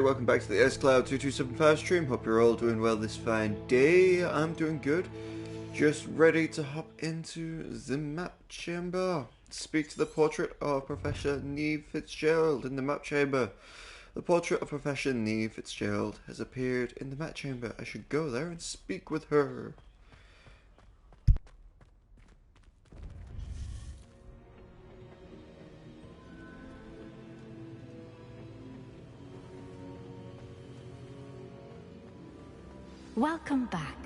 Welcome back to the SCloud2275 stream. Hope you're all doing well this fine day. I'm doing good. Just ready to hop into the map chamber. Speak to the portrait of Professor Neve Fitzgerald in the map chamber. The portrait of Professor Neve Fitzgerald has appeared in the map chamber. I should go there and speak with her. Welcome back.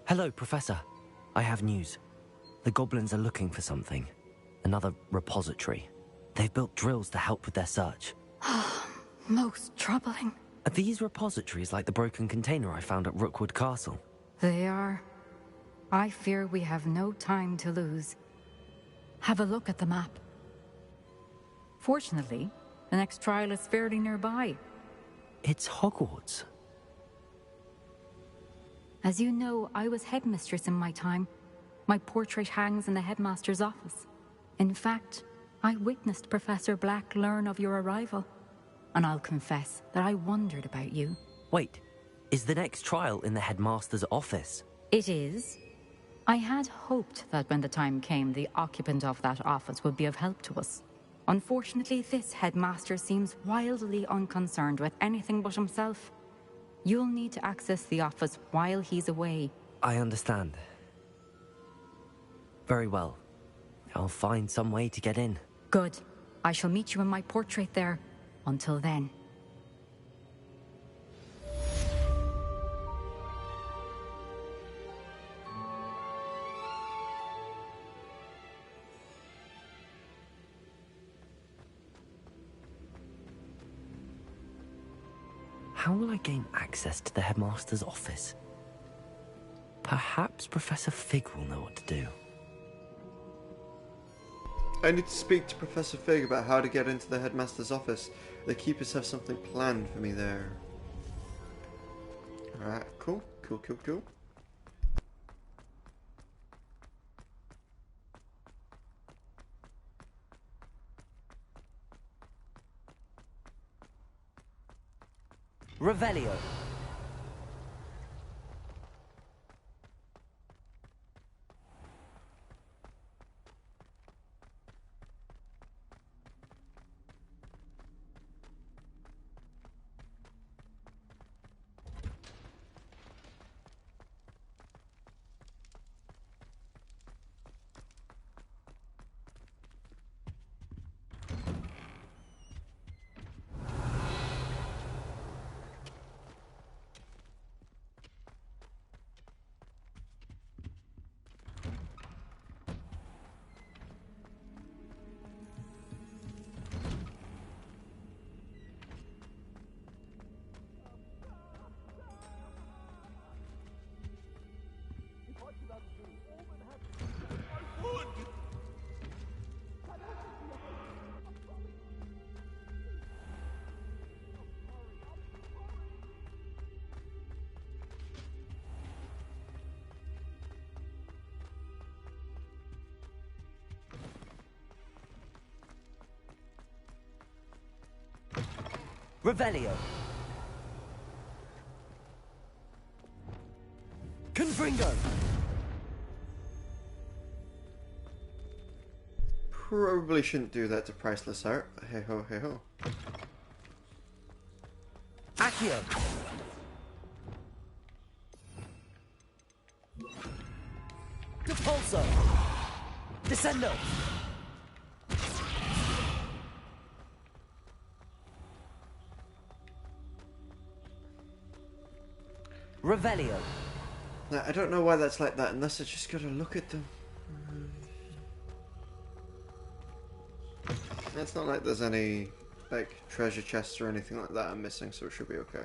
Hello, Professor. I have news. The goblins are looking for something. Another repository. They've built drills to help with their search. Most troubling. Are these repositories like the broken container I found at Rookwood Castle? They are. I fear we have no time to lose. Have a look at the map. Fortunately, the next trial is fairly nearby. It's Hogwarts. As you know, I was headmistress in my time. My portrait hangs in the headmaster's office. In fact, I witnessed Professor Black learn of your arrival. And I'll confess that I wondered about you. Wait, is the next trial in the headmaster's office? It is. I had hoped that when the time came, the occupant of that office would be of help to us. Unfortunately, this headmaster seems wildly unconcerned with anything but himself. You'll need to access the office while he's away. I understand. Very well. I'll find some way to get in. Good. I shall meet you in my portrait there. Until then. How will I gain access to the headmaster's office? Perhaps Professor Fig will know what to do. I need to speak to Professor Fig about how to get into the headmaster's office. The keepers have something planned for me there. Alright, cool. Revelio. Revelio. Confringo. Probably shouldn't do that to priceless art. Hey ho, hey ho. Accio. Depulso. Descendo. Revelio. Now, I don't know why that's like that unless I just gotta look at them. It's not like there's any like treasure chests or anything like that I'm missing, so it should be okay.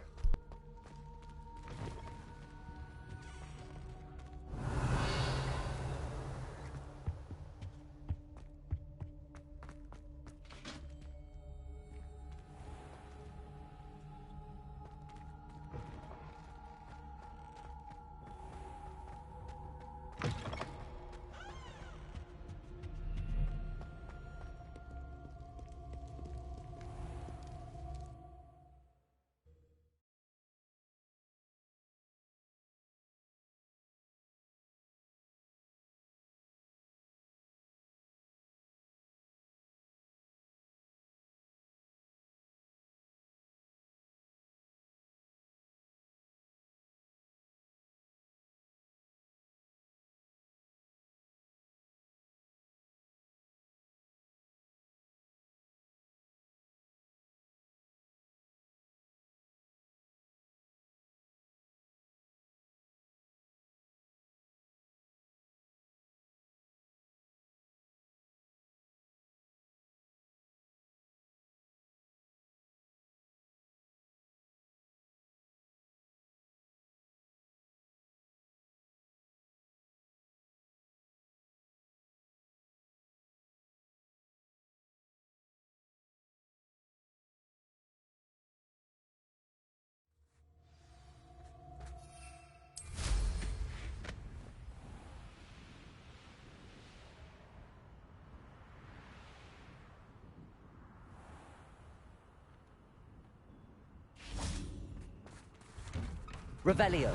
Revelio.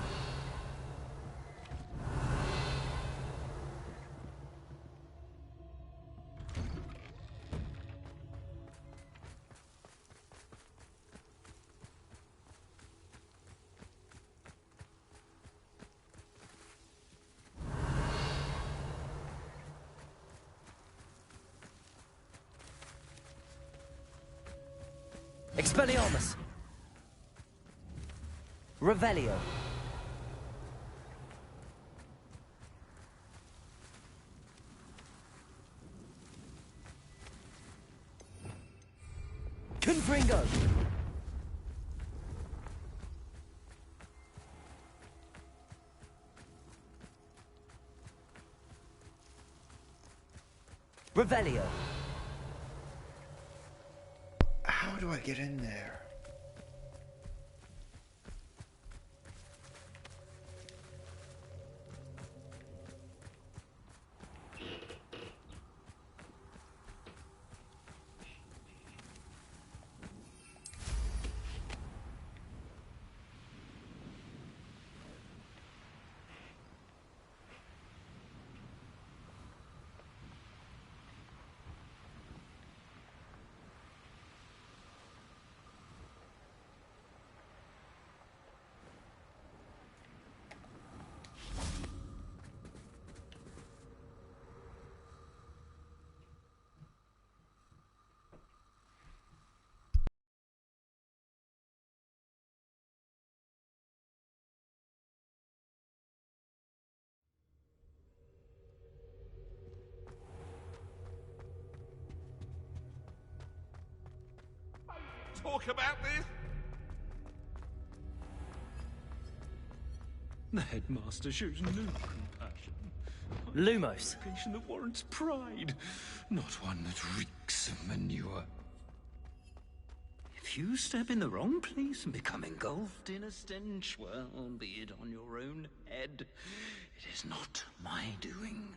Expelliarmus! Revelio. Confringo! Revelio. How do I get in there? Talk about this? The headmaster shows no compassion. Lumos. Education that warrants pride, not one that reeks of manure. If you step in the wrong place and become engulfed in a stench, well, be it on your own head. It is not my doing.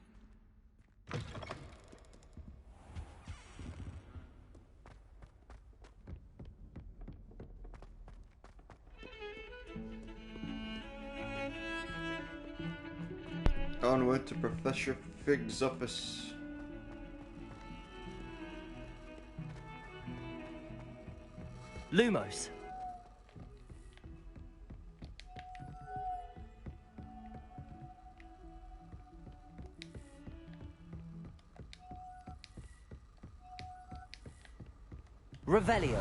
Onward to Professor Fig's office. Lumos. Revelio.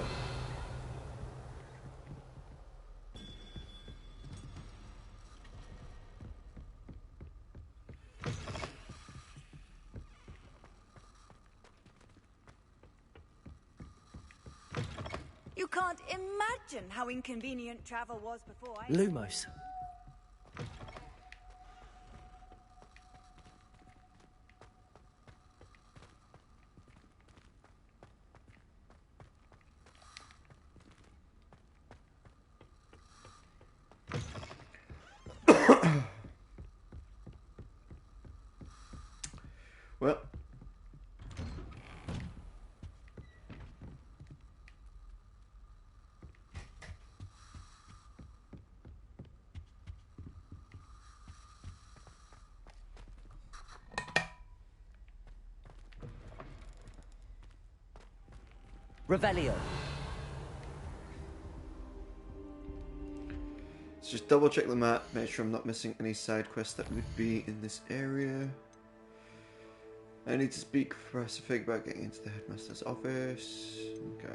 You can't imagine how inconvenient travel was before I... Lumos. Well. Revelio. Let's just double check the map, make sure I'm not missing any side quests that would be in this area. I need to speak to Professor Fig about getting into the headmaster's office. Okay.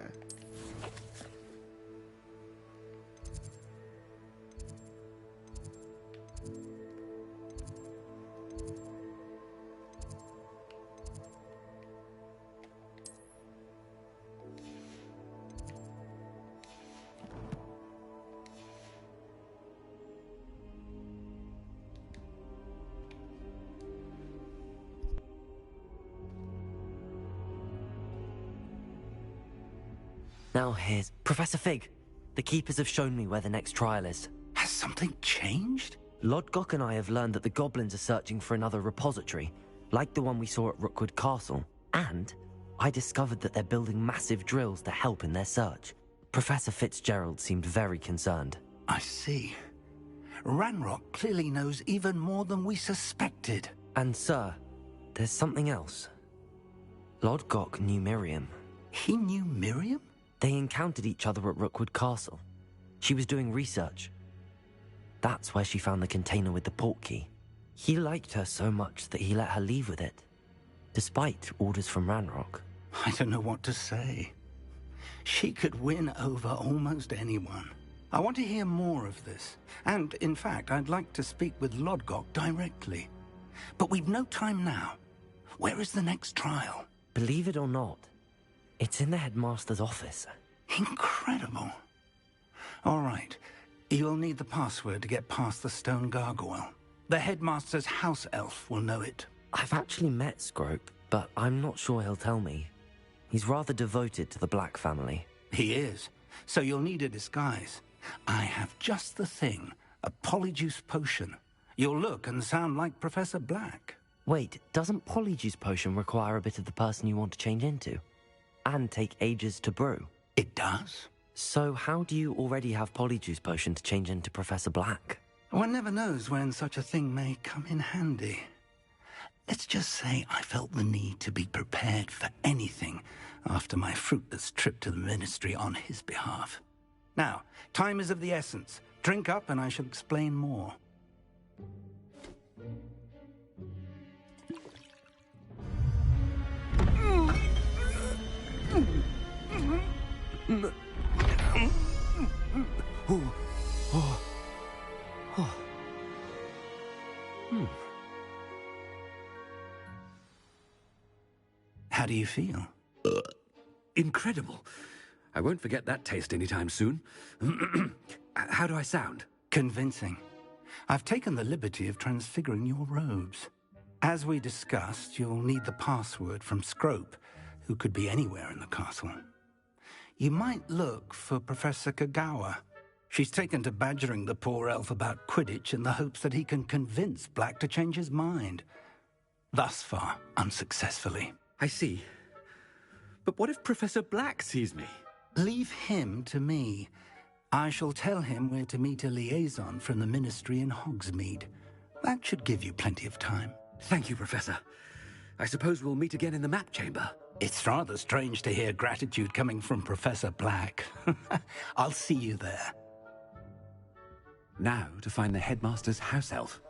Now here's Professor Fig. The Keepers have shown me where the next trial is. Has something changed? Lodgok and I have learned that the goblins are searching for another repository, like the one we saw at Rookwood Castle. And I discovered that they're building massive drills to help in their search. Professor Fitzgerald seemed very concerned. I see. Ranrock clearly knows even more than we suspected. And sir, there's something else. Lodgok knew Miriam. He knew Miriam? They encountered each other at Rookwood Castle. She was doing research. That's where she found the container with the port key. He liked her so much that he let her leave with it, despite orders from Ranrock. I don't know what to say. She could win over almost anyone. I want to hear more of this. And, in fact, I'd like to speak with Lodgok directly. But we've no time now. Where is the next trial? Believe it or not, it's in the headmaster's office. Incredible. All right. You'll need the password to get past the stone gargoyle. The headmaster's house elf will know it. I've actually met Scrope, but I'm not sure he'll tell me. He's rather devoted to the Black family. He is. So you'll need a disguise. I have just the thing. A polyjuice potion. You'll look and sound like Professor Black. Wait, doesn't Polyjuice Potion require a bit of the person you want to change into? And take ages to brew? It does. So how do you already have Polyjuice Potion to change into Professor Black? One never knows when such a thing may come in handy. Let's just say I felt the need to be prepared for anything after my fruitless trip to the Ministry on his behalf. Now, time is of the essence. Drink up and I shall explain more. How do you feel? Incredible. I won't forget that taste anytime soon. How do I sound? Convincing. I've taken the liberty of transfiguring your robes. As we discussed, you'll need the password from Scrope, who could be anywhere in the castle. You might look for Professor Kagawa. She's taken to badgering the poor elf about Quidditch in the hopes that he can convince Black to change his mind. Thus far, unsuccessfully. I see. But what if Professor Black sees me? Leave him to me. I shall tell him we're to meet a liaison from the Ministry in Hogsmeade. That should give you plenty of time. Thank you, Professor. I suppose we'll meet again in the map chamber. It's rather strange to hear gratitude coming from Professor Black. I'll see you there. Now to find the headmaster's house elf.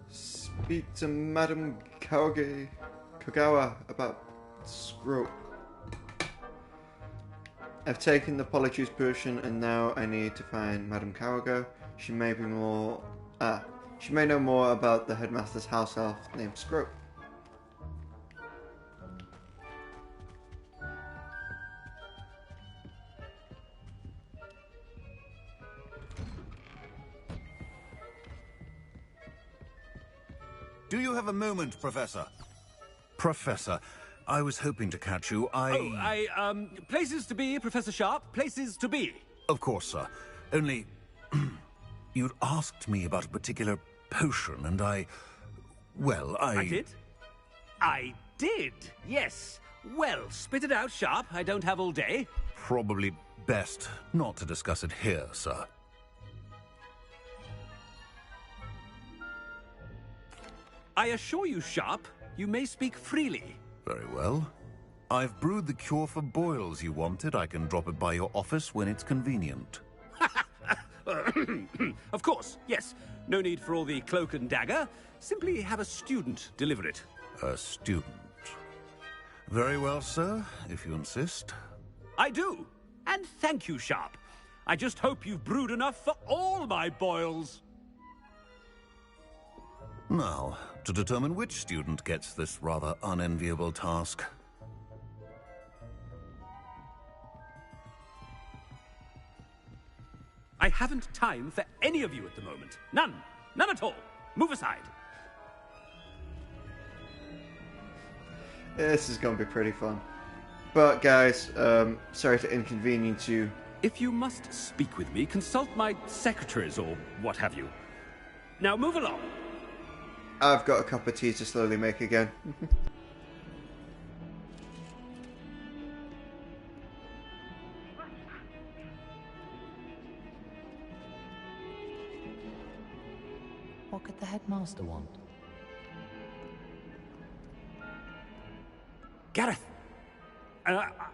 Speak to Madam Kagawa about Scrope. I've taken the Polyjuice potion and now I need to find Madam Kagawa. She may know more about the headmaster's house elf named Scrope. Do you have a moment, Professor? Professor, I was hoping to catch you. Places to be, Professor Sharp. Places to be. Of course, sir. Only... you'd asked me about a particular potion, and I did? I did, yes. Well, spit it out, Sharp. I don't have all day. Probably best not to discuss it here, sir. I assure you, Sharp, you may speak freely. Very well. I've brewed the cure for boils you wanted. I can drop it by your office when it's convenient. Of course, yes. No need for all the cloak and dagger. Simply have a student deliver it. A student. Very well, sir, if you insist. I do. And thank you, Sharp. I just hope you've brewed enough for all my boils. Now, to determine which student gets this rather unenviable task. I haven't time for any of you at the moment. None. None at all. Move aside. This is going to be pretty fun. But guys, sorry to inconvenience you. If you must speak with me, consult my secretaries or what have you. Now move along. I've got a cup of tea to slowly make again. the headmaster want? Gareth!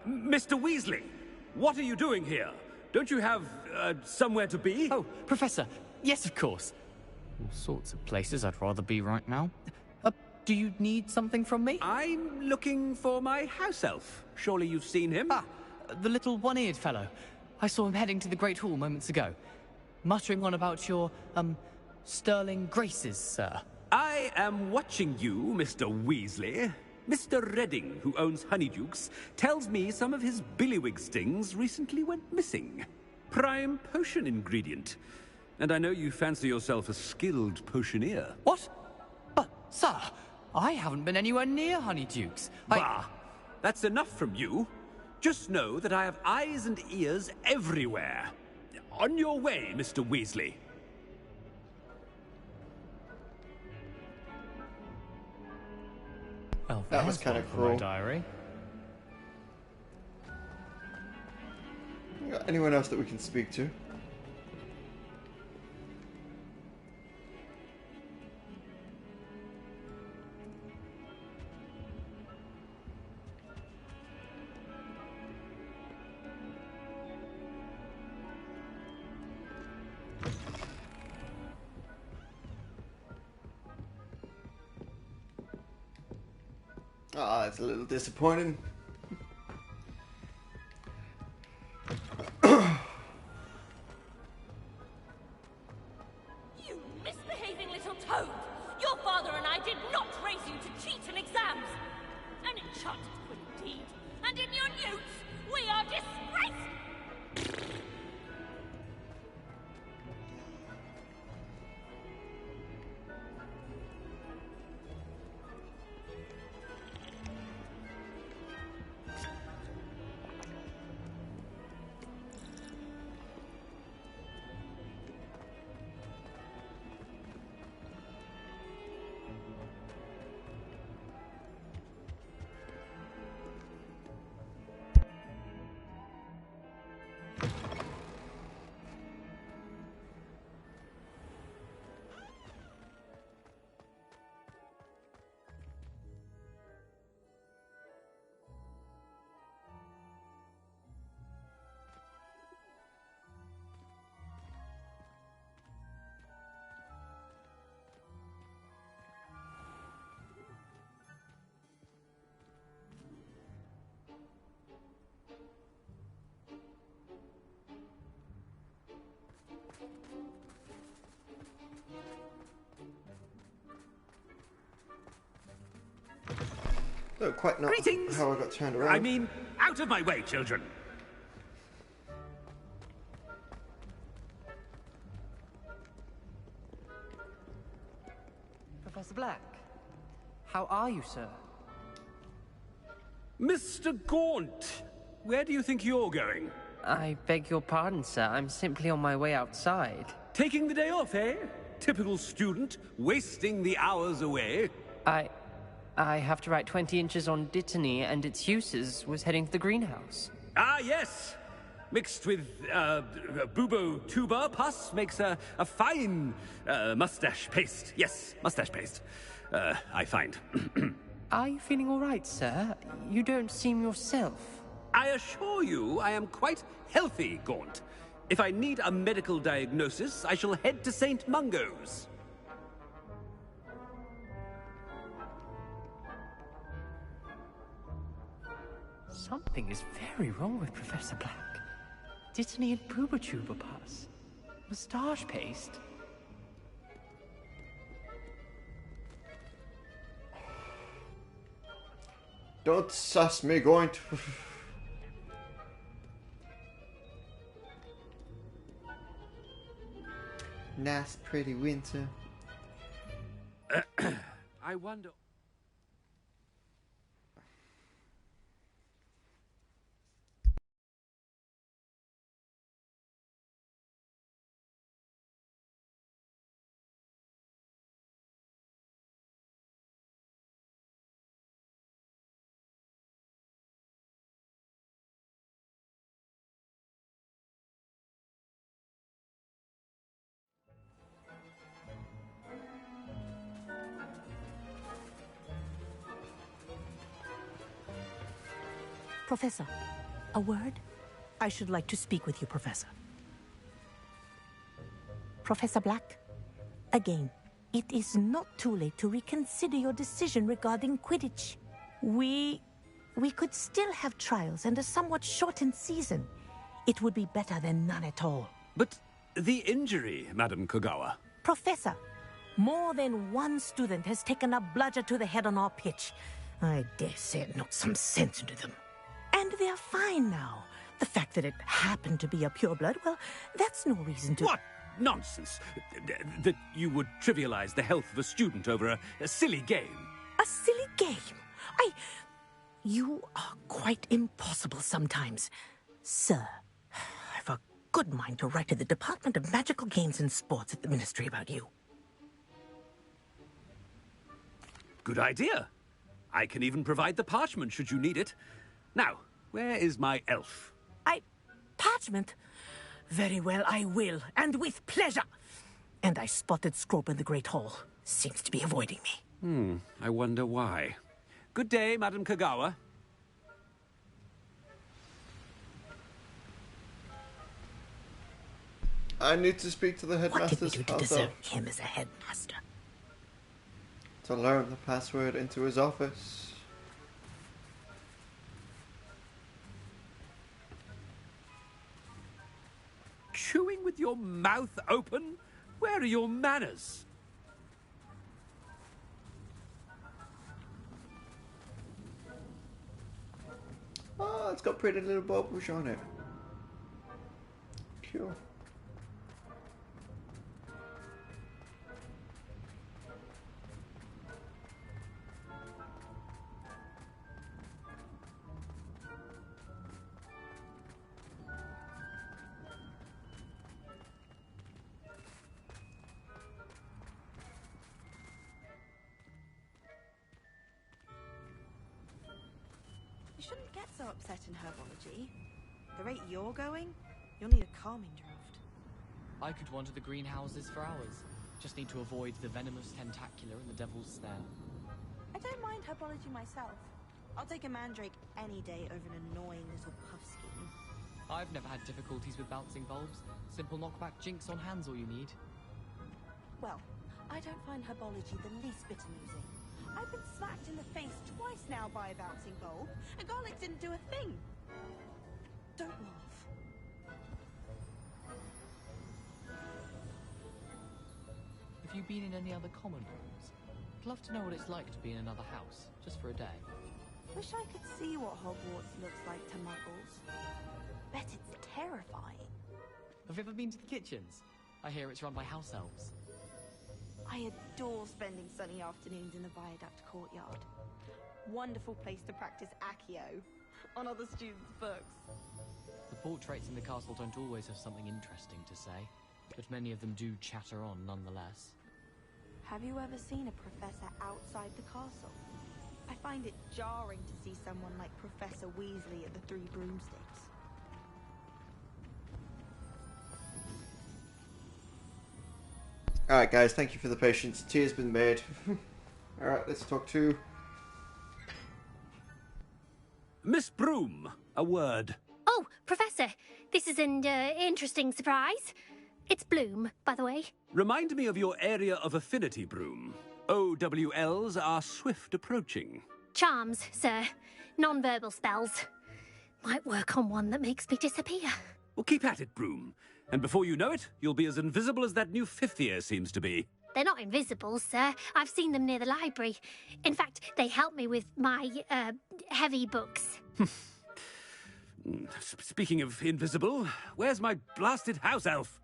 Mr. Weasley! What are you doing here? Don't you have, somewhere to be? Oh, Professor, yes, of course. All sorts of places I'd rather be right now. Do you need something from me? I'm looking for my house elf. Surely you've seen him? Ah, the little one-eared fellow. I saw him heading to the Great Hall moments ago, muttering on about your, sterling graces, sir. I am watching you, Mr. Weasley. Mr. Redding, who owns Honeydukes, tells me some of his billywig stings recently went missing. Prime potion ingredient. And I know you fancy yourself a skilled potioneer. What? But, sir, I haven't been anywhere near Honeydukes. Bah! That's enough from you. Just know that I have eyes and ears everywhere. On your way, Mr. Weasley. Well, That was kind of cruel. My diary. Got anyone else that we can speak to? Ah, it's a little disappointing. You misbehaving little toad! Your father and I did not raise you to cheat in exams! An enchanted queen indeed! And in your newts, we are disgraced! No, quite not. Greetings! How I got turned around. I mean, out of my way, children! Professor Black, how are you, sir? Mr. Gaunt, where do you think you're going? I beg your pardon, sir. I'm simply on my way outside. Taking the day off, eh? Typical student, wasting the hours away. I have to write 20 inches on Dittany and its uses. Was heading to the greenhouse. Ah, yes! Mixed with, bubo tuba pus makes a fine, mustache paste. Yes, mustache paste. I find. Are you feeling all right, sir? You don't seem yourself. I assure you I am quite healthy, Gaunt. If I need a medical diagnosis, I shall head to St. Mungo's. Something is very wrong with Professor Black. Dittany and Booba pus. Moustache paste. Don't suss me, going to... Nice, pretty winter. I wonder... Professor, a word? I should like to speak with you, Professor. Professor Black, again, it is not too late to reconsider your decision regarding Quidditch. We could still have trials and a somewhat shortened season. It would be better than none at all. But the injury, Madam Kogawa. Professor, more than one student has taken a bludger to the head on our pitch. I dare say it knocked some sense into them. And they're fine now. The fact that it happened to be a pureblood, well, that's no reason to... What nonsense! That you would trivialize the health of a student over a silly game. A silly game? You are quite impossible sometimes. Sir, I've a good mind to write to the Department of Magical Games and Sports at the Ministry about you. Good idea. I can even provide the parchment should you need it. Now, where is my elf? Parchment? Very well, I will, and with pleasure. And I spotted Scrope in the Great Hall. Seems to be avoiding me. I wonder why. Good day, Madam Kogawa. I need to speak to the headmaster's What did we do to deserve him as a headmaster? To learn the password into his office. Chewing with your mouth open? Where are your manners? Oh, it's got pretty little bubbles on it. Cool. You shouldn't get so upset in herbology. The rate you're going, you'll need a calming draft. I could wander the greenhouses for hours. Just need to avoid the venomous tentacular and the devil's snare. I don't mind herbology myself. I'll take a mandrake any day over an annoying little puff scheme. I've never had difficulties with bouncing bulbs. Simple knockback jinx on hand's all you need. Well, I don't find herbology the least bit amusing. I've been smacked in the face twice now by a bouncing bulb, and garlic didn't do a thing. Don't laugh. Have you been in any other common rooms? I'd love to know what it's like to be in another house, just for a day. Wish I could see what Hogwarts looks like to muggles. Bet it's terrifying. Have you ever been to the kitchens? I hear it's run by house elves. I adore spending sunny afternoons in the Viaduct courtyard. Wonderful place to practice Accio on other students' books. The portraits in the castle don't always have something interesting to say, but many of them do chatter on nonetheless. Have you ever seen a professor outside the castle? I find it jarring to see someone like Professor Weasley at the Three Broomsticks. Alright guys, thank you for the patience. Tea has been made. Alright, let's talk to... Miss Broom, a word. Oh, Professor, this is an interesting surprise. It's Bloom, by the way. Remind me of your area of affinity, Broom. OWLs are swift approaching. Charms, sir. Non-verbal spells. Might work on one that makes me disappear. Well, keep at it, Broom. And before you know it, you'll be as invisible as that new fifth year seems to be. They're not invisible, sir. I've seen them near the library. In fact, they help me with my, heavy books. Speaking of invisible, where's my blasted house elf?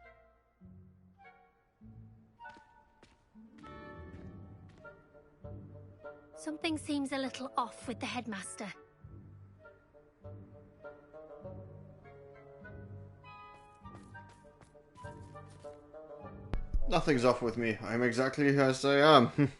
Something seems a little off with the headmaster. Nothing's off with me. I'm exactly as I am.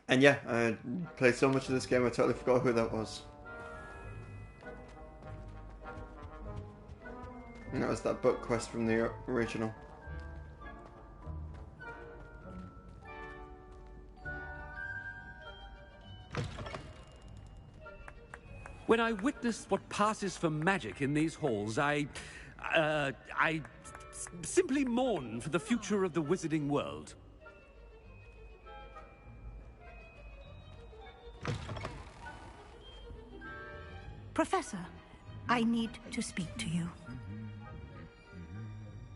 And yeah, I played so much of this game I totally forgot who that was. And that was that book quest from the original. When I witness what passes for magic in these halls, I simply mourn for the future of the wizarding world. Professor, I need to speak to you.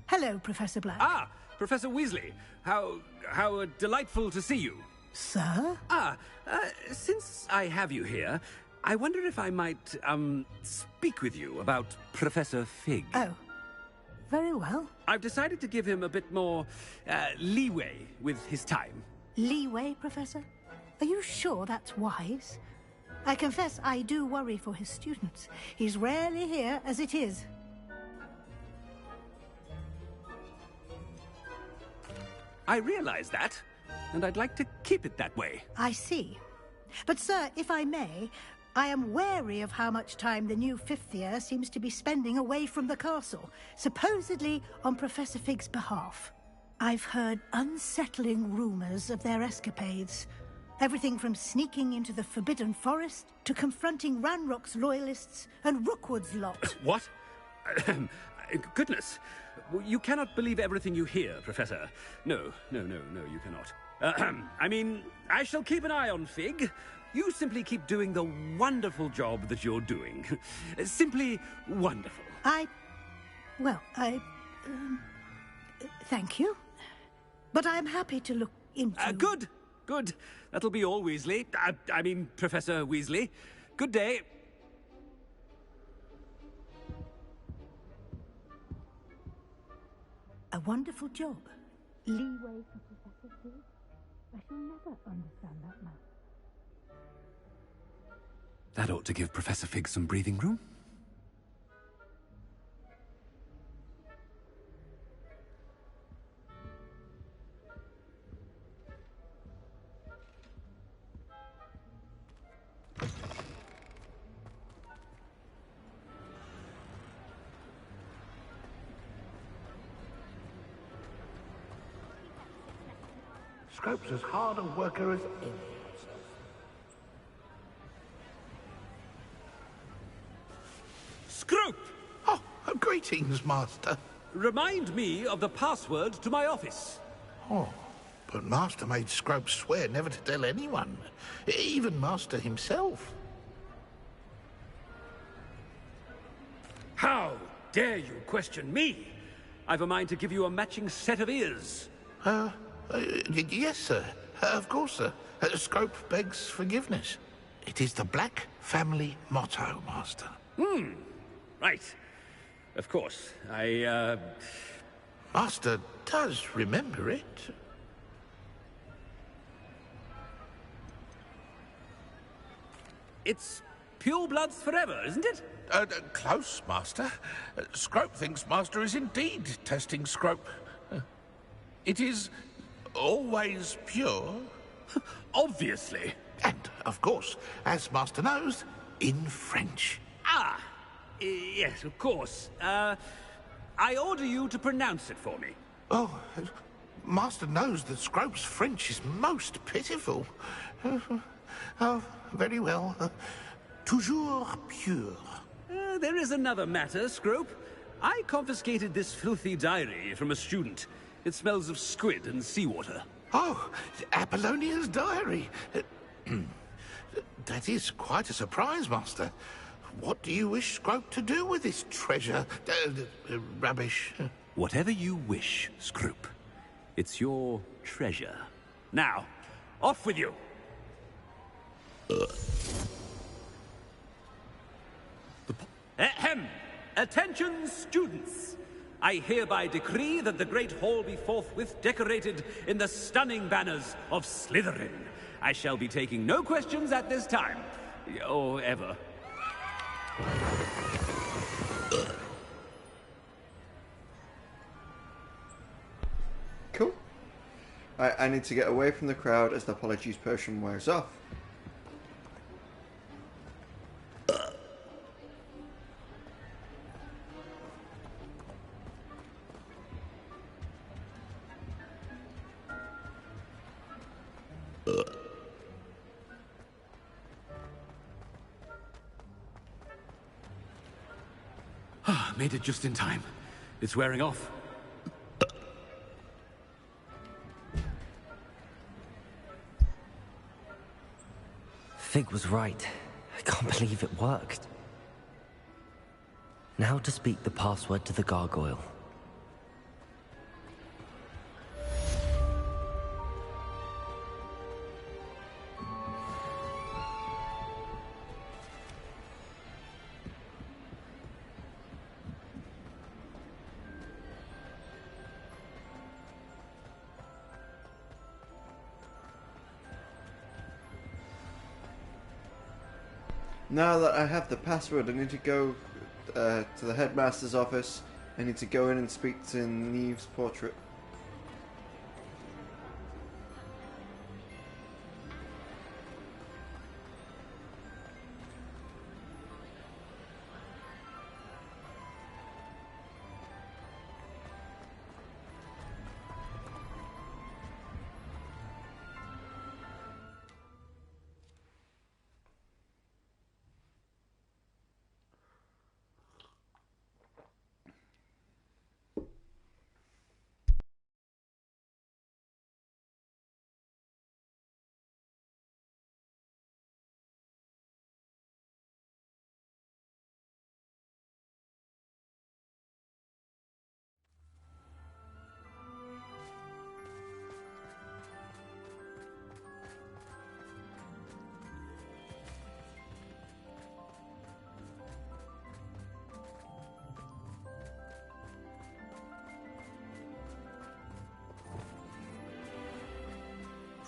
Hello, Professor Black. Ah, Professor Weasley. How delightful to see you. Sir? Since I have you here, I wonder if I might, speak with you about Professor Fig. Oh, very well. I've decided to give him a bit more, leeway with his time. Leeway, Professor? Are you sure that's wise? I confess I do worry for his students. He's rarely here as it is. I realize that, and I'd like to keep it that way. I see. But, sir, if I may, I am wary of how much time the new fifth year seems to be spending away from the castle, supposedly on Professor Fig's behalf. I've heard unsettling rumors of their escapades. Everything from sneaking into the Forbidden Forest to confronting Ranrock's loyalists and Rookwood's lot. What? Goodness. You cannot believe everything you hear, Professor. No, you cannot. I mean, I shall keep an eye on Fig. You simply keep doing the wonderful job that you're doing. Simply wonderful. Thank you. But I'm happy to look into... Good. That'll be all, Weasley. I mean, Professor Weasley. Good day. A wonderful job. Leeway for Professor Fig? I shall never understand that man. That ought to give Professor Fig some breathing room. Scrope's as hard a worker as any. Scrope! Oh, greetings, Master. Remind me of the password to my office. Oh, but Master made Scrope swear never to tell anyone, even Master himself. How dare you question me? I've a mind to give you a matching set of ears. Yes, sir. Of course, sir. Scrope begs forgiveness. It is the Black family motto, Master. Right. Of course. Master does remember it. It's pure bloods forever, isn't it? Close, Master. Scrope thinks Master is indeed testing Scrope. It is always pure. Obviously. And, of course, as Master knows, in French. Yes, of course. I order you to pronounce it for me. Oh, Master knows that Scrope's French is most pitiful. Oh, very well. Toujours pure. There is another matter, Scrope. I confiscated this filthy diary from a student. It smells of squid and seawater. Oh, Apollonia's diary. That is quite a surprise, Master. What do you wish Scrope to do with this treasure? Rubbish. Whatever you wish, Scrope. It's your treasure. Now, off with you! Ahem! Attention, students! I hereby decree that the Great Hall be forthwith decorated in the stunning banners of Slytherin. I shall be taking no questions at this time. Or ever. Cool. I need to get away from the crowd as the apologies potion wears off. Made it just in time. It's wearing off. Fig was right. I can't believe it worked. Now to speak the password to the gargoyle. Now that I have the password, I need to go to the headmaster's office. I need to go in and speak to Neve's portrait.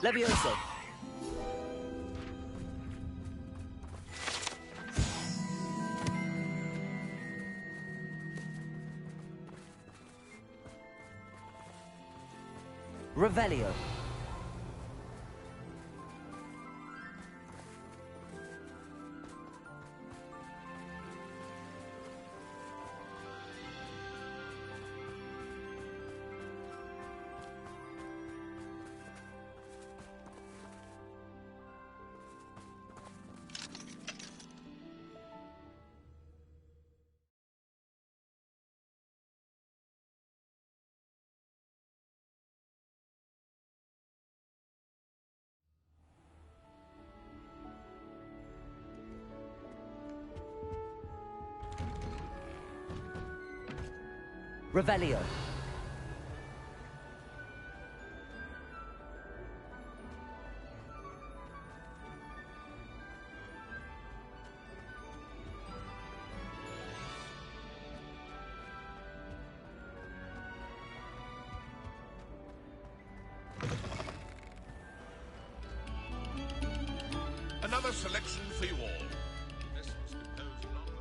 Levioso! Revelio! Revelio. Another selection for you all. This was composed long ago.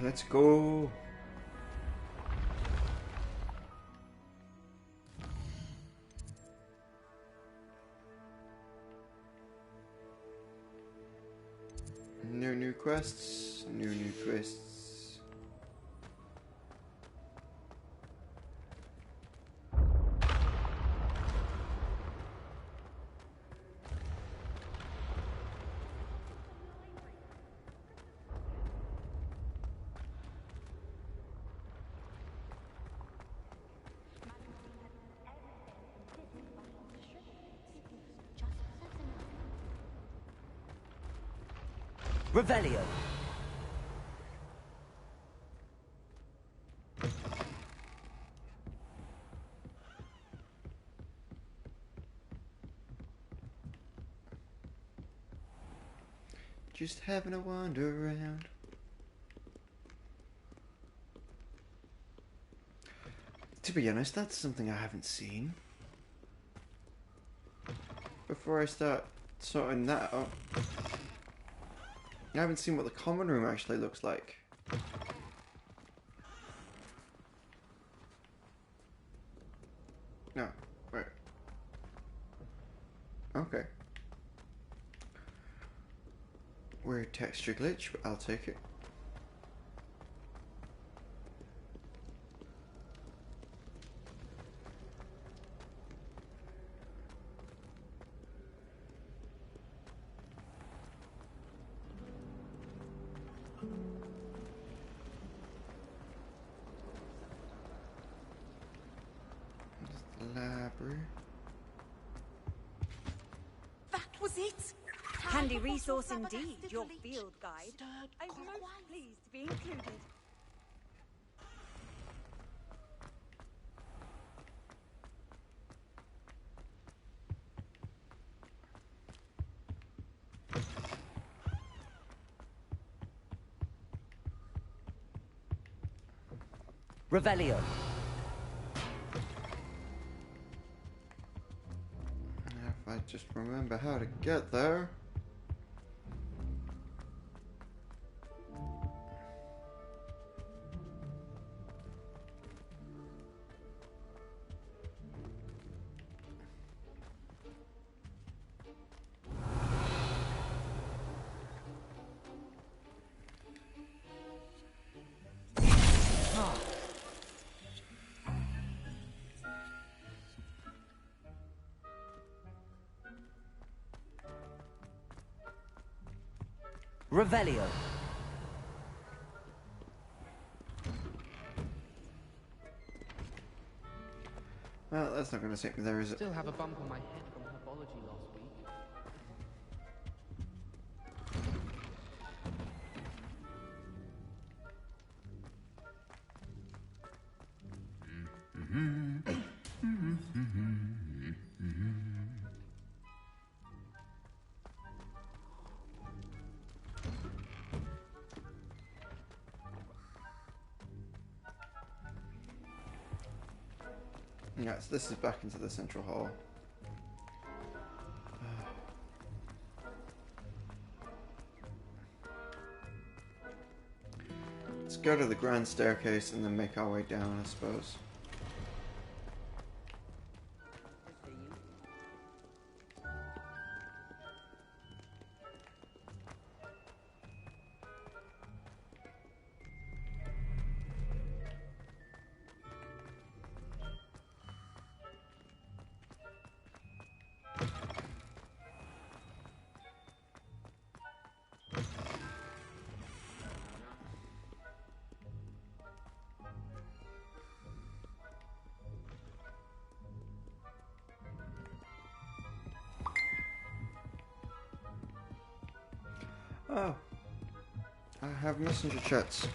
Let's go. No new quests. No new quests. Revelio. Just having a wander around. To be honest, that's something I haven't seen. Before I start sorting that out, I haven't seen what the common room actually looks like. No, wait. Okay. Weird texture glitch, but I'll take it. Library. That was it! Handy resource indeed, your field guide. I'm most pleased to be included. Revelio. If I just remember how to get there. Revelio. Well, that's not going to take me there, is it? Still have a bump on my head from herbology last week. Yeah, so this is back into the central hall. Let's go to the grand staircase and then make our way down, I suppose. Oh, I have messenger chats.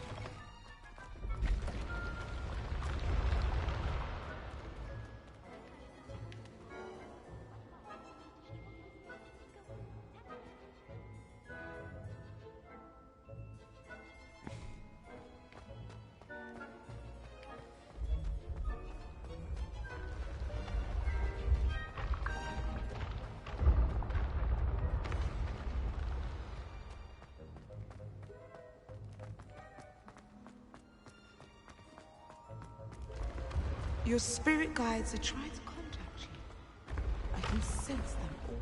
Your spirit guides are trying to contact you. I can sense them all.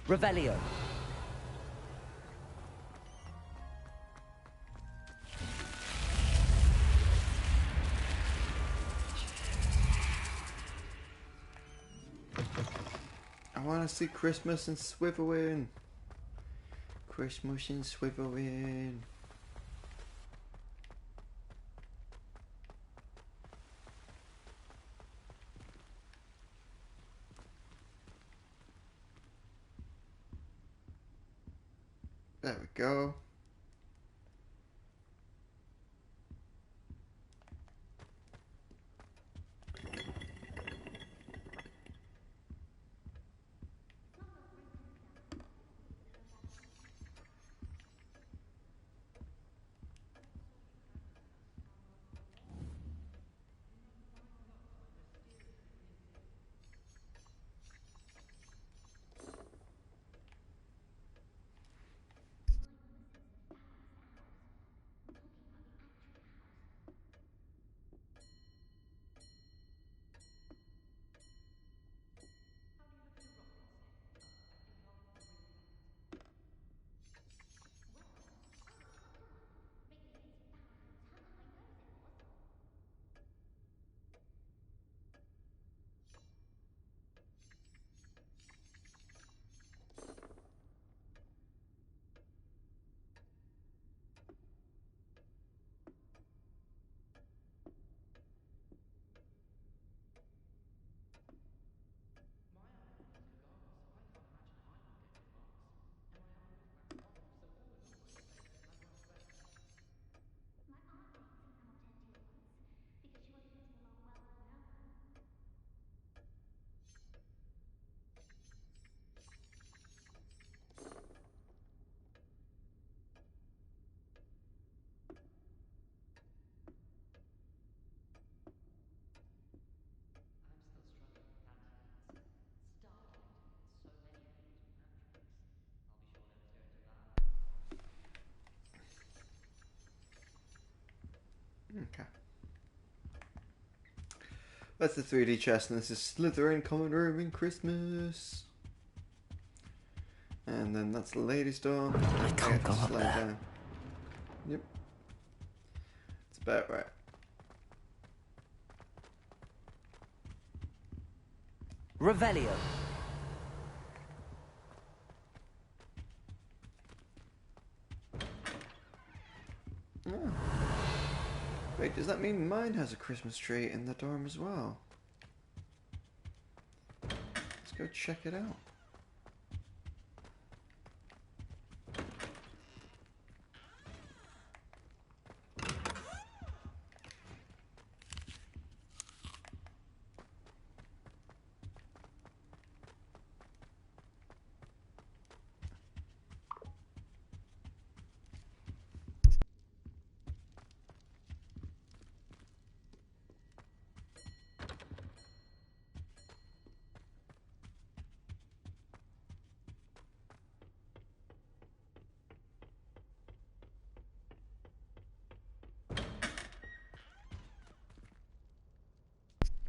Revelio. I want to see Christmas and Swiveling. Christmas and Swiveling. There we go. Okay. That's the 3D chest, and this is Slytherin common room in Christmas. And then that's the lady's door. I can't go up slide there. down. Yep. It's about right. Revelio. Oh. Wait, does that mean mine has a Christmas tree in the dorm as well? Let's go check it out.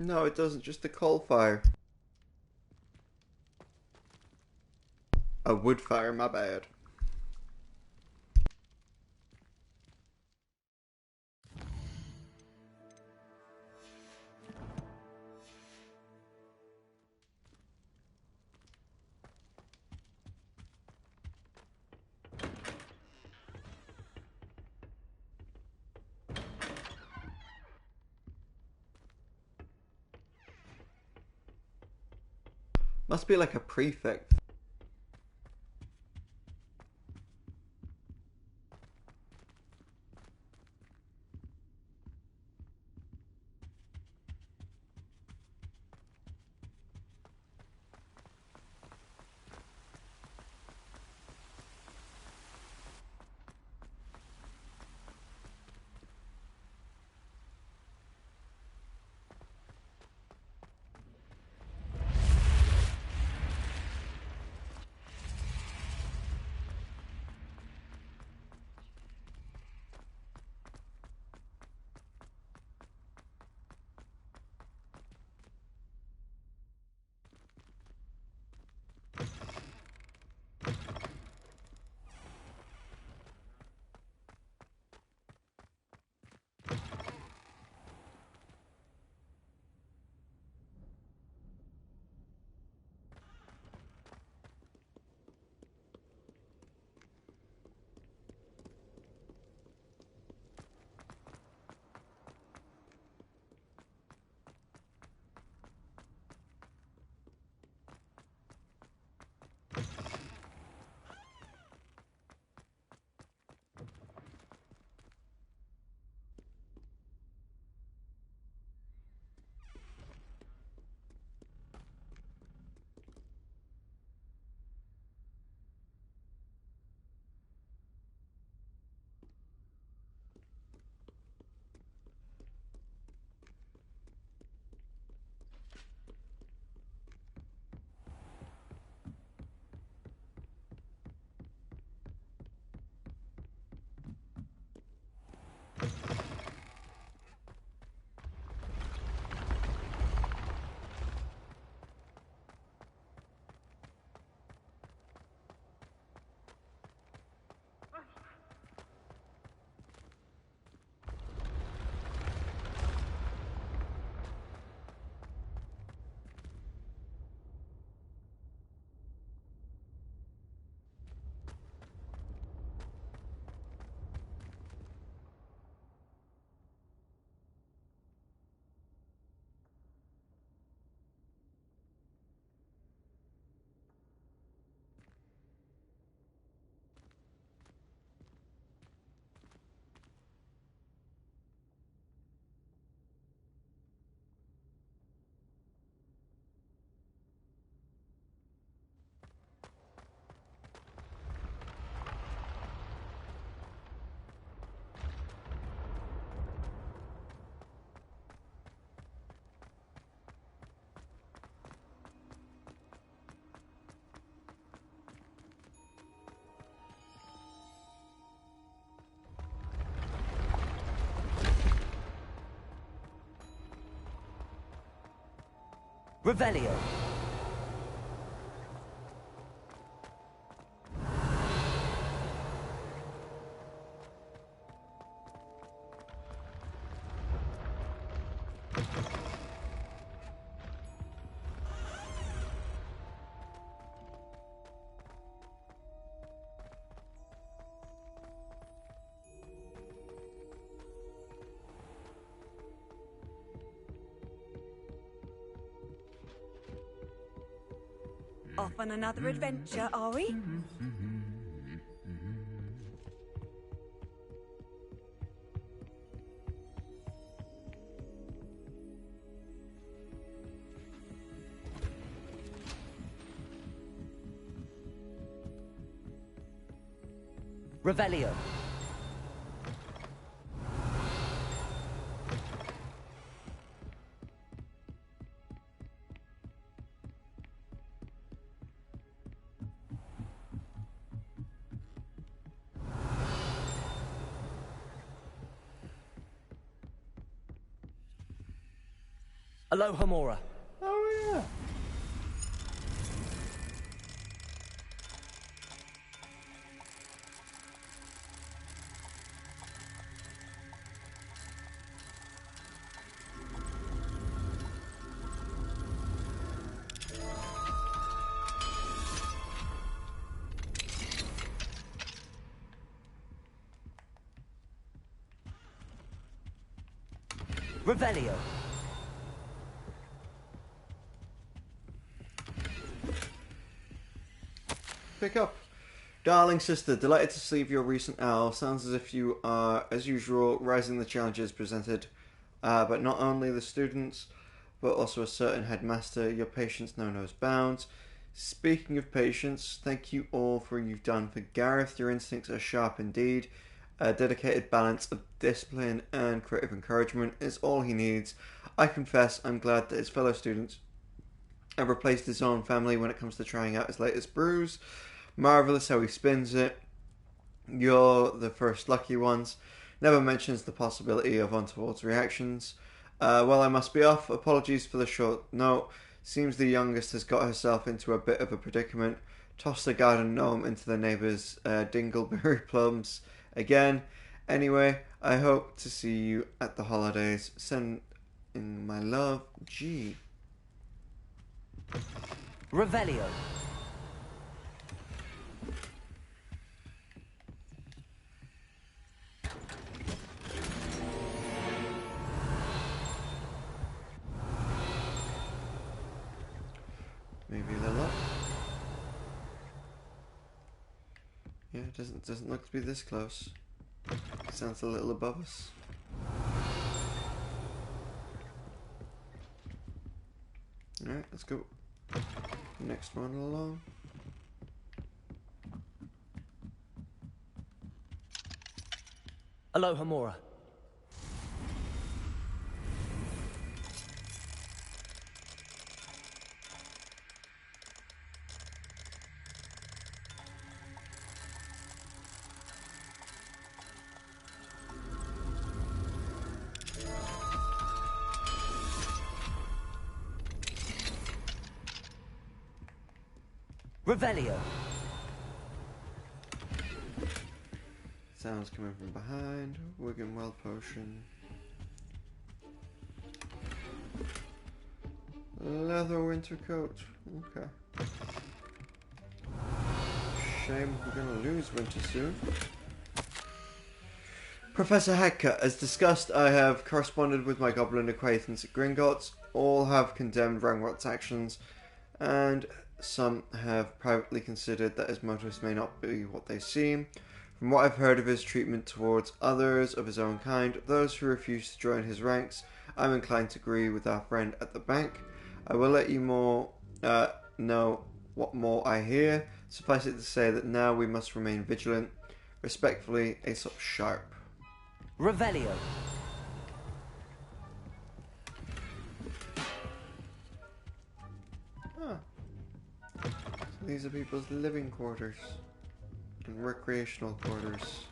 No, it doesn't. Just a coal fire. A wood fire, my bad. Must be like a prefect. Revelio. Off on another adventure, are we? Revelio. Aloha Mora. Oh yeah. Revelio. Pick up. Darling sister, delighted to see your recent owl. Sounds as if you are, as usual, rising the challenges presented. But not only the students, but also a certain headmaster. Your patience no knows bounds. Speaking of patience, thank you all for what you've done for Gareth. Your instincts are sharp indeed. A dedicated balance of discipline and creative encouragement is all he needs. I confess I'm glad that his fellow students have replaced his own family when it comes to trying out his latest brews. Marvellous how he spins it. You're the first lucky ones. Never mentions the possibility of untoward reactions. Well, I must be off. Apologies for the short note. Seems the youngest has got herself into a bit of a predicament. Tossed a garden gnome into the neighbour's dingleberry plums again. Anyway, I hope to see you at the holidays. Send in my love, G. Revelio. Maybe they're not. Yeah, it doesn't look to be this close. Sounds a little above us. Alright, let's go. Next one along. Aloha Mora. Revelio. Sounds coming from behind. Wiggenwell potion. Leather winter coat. Okay. Shame we're gonna lose winter soon. Professor Hecker, as discussed, I have corresponded with my goblin acquaintance at Gringotts. All have condemned Rangrot's actions, and some have privately considered that his motives may not be what they seem. From what I've heard of his treatment towards others of his own kind, those who refuse to join his ranks, I'm inclined to agree with our friend at the bank. I will let you know what more I hear. Suffice it to say that now we must remain vigilant. Respectfully, Aesop Sharp. Revelio. Huh. So these are people's living quarters and recreational quarters.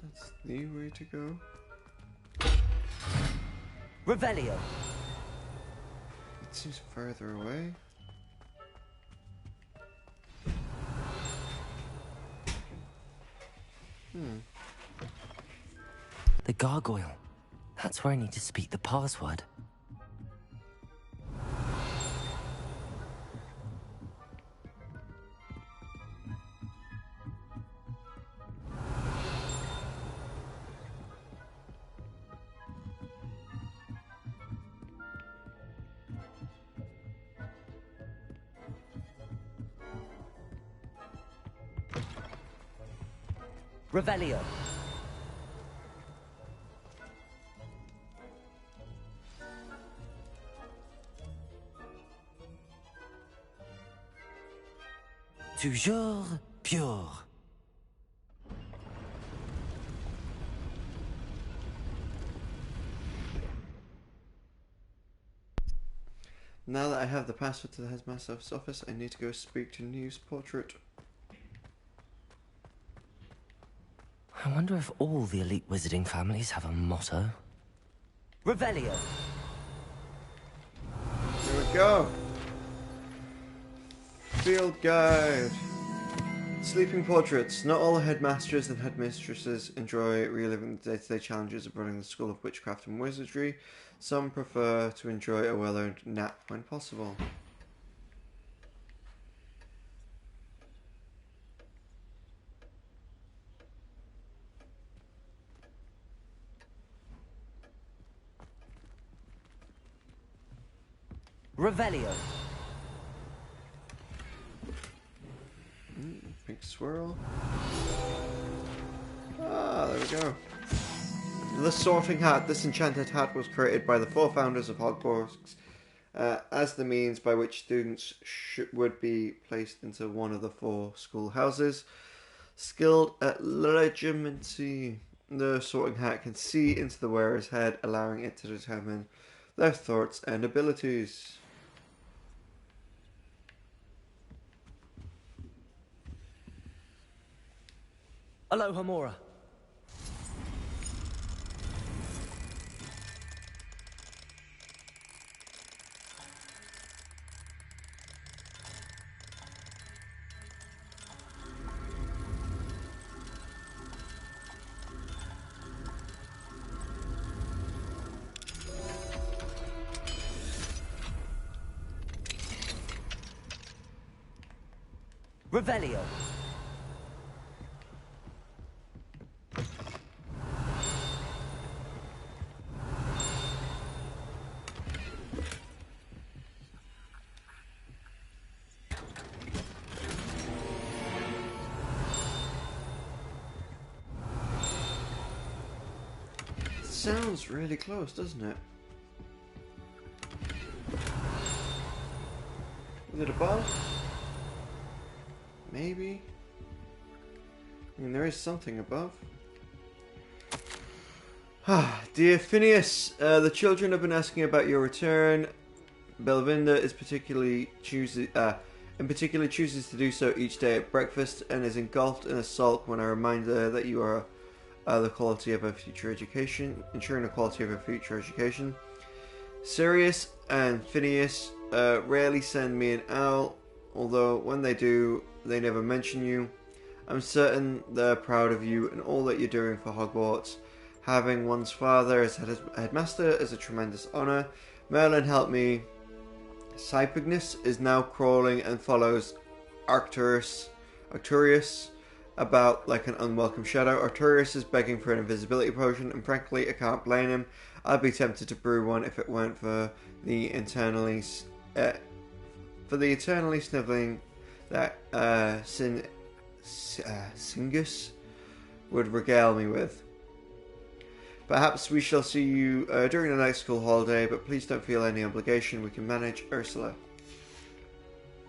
That's the way to go. Revelio. It seems further away. The gargoyle. That's where I need to speak the password. Revelio. Toujours pure. Now that I have the password to the headmaster's office, I need to go speak to Neve's portrait. I wonder if all the elite wizarding families have a motto. Revelio. Here we go. Field guide. Sleeping portraits. Not all headmasters and headmistresses enjoy reliving the day-to-day challenges of running the School of Witchcraft and Wizardry. Some prefer to enjoy a well-earned nap when possible. Revelio. Pink swirl. Ah, there we go. The Sorting Hat. This enchanted hat was created by the 4 founders of Hogwarts as the means by which students would be placed into one of the 4 schoolhouses. Skilled at legitimacy, the Sorting Hat can see into the wearer's head, allowing it to determine their thoughts and abilities. Aloha Mora. Revelio. Sounds really close, doesn't it? Is it above? Maybe. I mean, there is something above. Dear Phineas, the children have been asking about your return. Belvinda is in particular chooses to do so each day at breakfast and is engulfed in a sulk when I remind her that you are the quality of her future education, ensuring the quality of her future education. Sirius and Phineas rarely send me an owl, although when they do, they never mention you. I'm certain they're proud of you and all that you're doing for Hogwarts. Having one's father as headmaster is a tremendous honour. Merlin helped me. Cypignus is now crawling and follows Arcturus about like an unwelcome shadow. Arcturus is begging for an invisibility potion, and frankly, I can't blame him. I'd be tempted to brew one if it weren't for the eternally sniveling that Singus would regale me with. Perhaps we shall see you during the next school holiday, but please don't feel any obligation. We can manage. Ursula.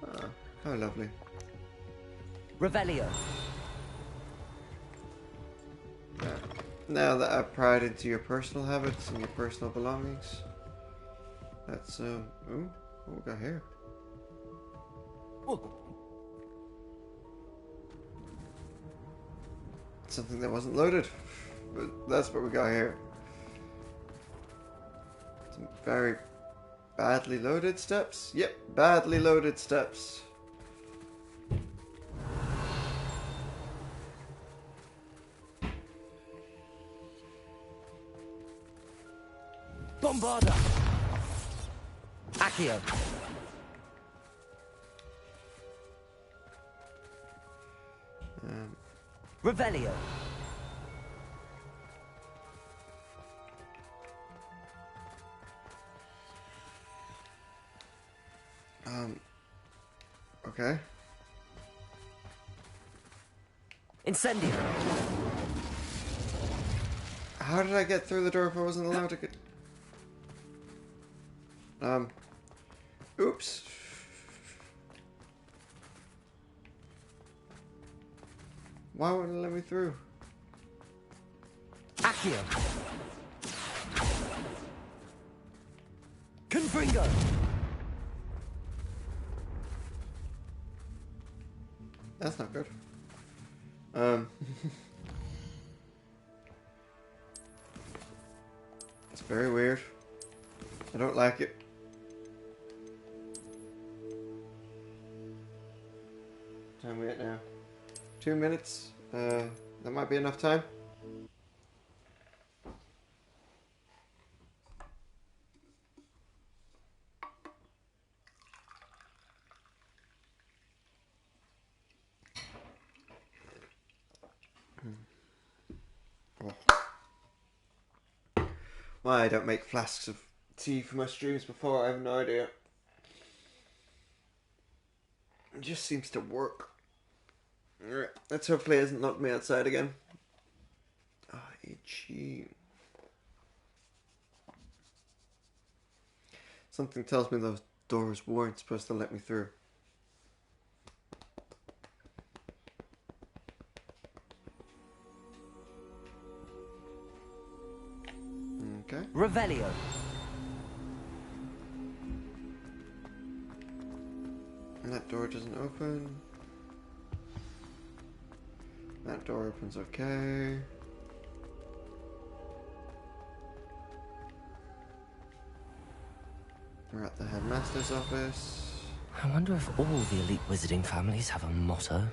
Oh, how lovely. Revelio. Now that I've pried into your personal habits and your personal belongings, that's ooh, what we got here? something that wasn't loaded. But that's what we got here. Some very badly loaded steps. Yep, badly loaded steps. Bombarda! Accio! Revelio! Okay. Incendio! How did I get through the door if I wasn't allowed to get... Oops. Why wouldn't it let me through? Accio! Confringo! That's not good. It's very weird. I don't like it. What time are we at now? 2 minutes. That might be enough time. Why I don't make flasks of tea for my streams before, I have no idea. It just seems to work. Alright, let's hopefully it hasn't knocked me outside again. Ah, itchy. Something tells me those doors weren't supposed to let me through. Okay. Revelio! And that door doesn't open. That door opens okay. We're at the headmaster's office. I wonder if all the elite wizarding families have a motto.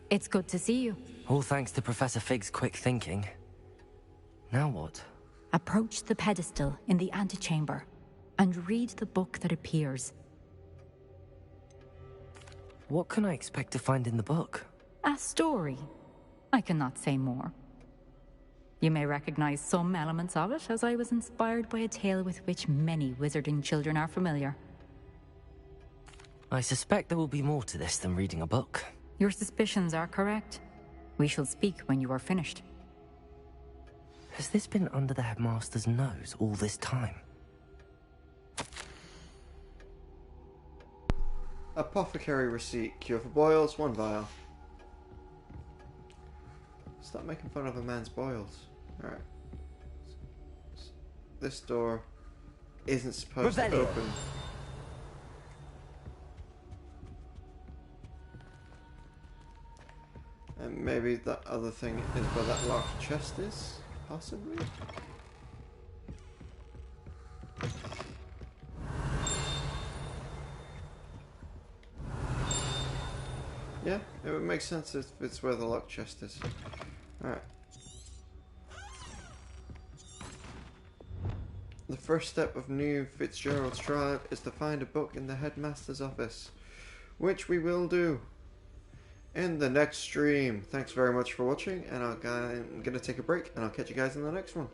It's good to see you. All thanks to Professor Fig's quick thinking. Now what? Approach the pedestal in the antechamber and read the book that appears. What can I expect to find in the book? A story. I cannot say more. You may recognize some elements of it, as I was inspired by a tale with which many wizarding children are familiar. I suspect there will be more to this than reading a book. Your suspicions are correct. We shall speak when you are finished. Has this been under the headmaster's nose all this time? Apothecary receipt. Cure for boils, 1 vial. Stop making fun of a man's boils. Alright. This door isn't supposed to open. And maybe that other thing is where that locked chest is? Possibly? Yeah, it would make sense if it's where the locked chest is. Alright. The first step of new Fitzgerald's trial is to find a book in the headmaster's office, which we will do in the next stream. Thanks very much for watching, and I'm going to take a break, and I'll catch you guys in the next one.